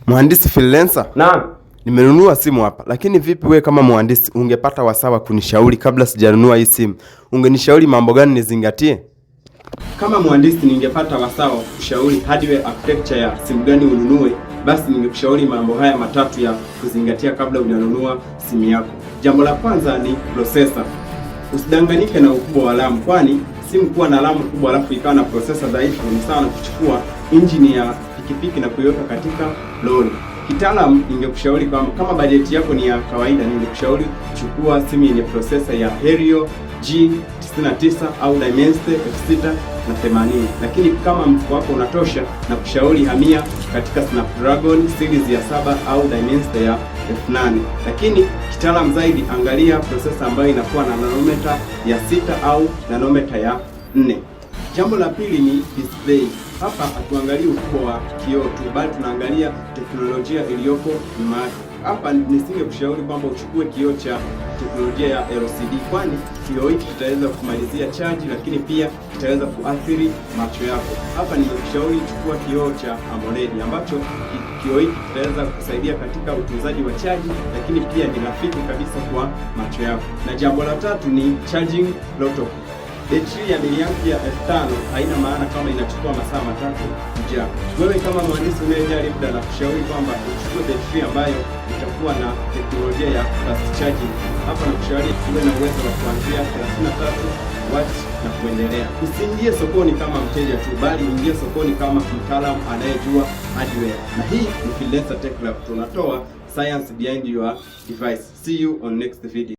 Mhandisi freelancer? Naam. Nimenunua simu hapa. Lakini vipi wewe kama mhandisi ungepata wasawa kunishauri kabla sijanunua hii simu? Ungenishauri mambo gani nizingatie? Kama mhandisi ningepata wasawa kushauri hardware architecture ya simu gani ununue, basi ningekushauri mambo haya matatu ya kuzingatia kabla hujanunua simu yako. Jambo la kwanza ni processor. Usidanganyike na ukubwa wa RAM, kwani simu kuwa na RAM kubwa alafu ikawa na processor dhaifu ni sawa na kuchukua injini ya pikipiki na kuiweka katika lori. Kitaalamu ningekushauri kama bajeti yako ni ya kawaida, ningekushauri chukua simu yenye processor ya Helio G99 au Dimensity F680. Lakini kama mfuko wako unatosha, na kushauri hamia katika Snapdragon series ya 7 au Dimensity ya F8. Lakini kitaalamu zaidi, angalia processor ambayo inakuwa na nanometa ya 6 au nanometa ya 4. Jambo la pili ni display. Hapa hatuangalii ukubwa wa kioo tu, bali tunaangalia teknolojia iliyoko nyuma yake. Hapa nisingekushauri kwamba uchukue kioo cha teknolojia ya LCD, kwani kioo hiki kitaweza kumalizia chaji, lakini pia kitaweza kuathiri macho yako. Hapa ningekushauri chukua kioo cha AMOLED, ambacho kioo hiki kitaweza kusaidia katika utunzaji wa chaji, lakini pia ni rafiki kabisa kwa macho yako. Na jambo la tatu ni charging protocol. Betri ya miliampia 5000 haina maana kama inachukua masaa matatu kujaa. Wewe kama mhandisi unayejali muda, na kushauri kwamba uchukue betri ambayo itakuwa na teknolojia ya fast charging. Hapa nakushauri uwe na uwezo wa kuanzia 33 watts na kuendelea. Usiingie sokoni kama mteja tu, bali ingie sokoni kama mtaalamu anayejua hardware. Na hii ni Freelancer Tech Lab, tunatoa science behind your device. See you on next video.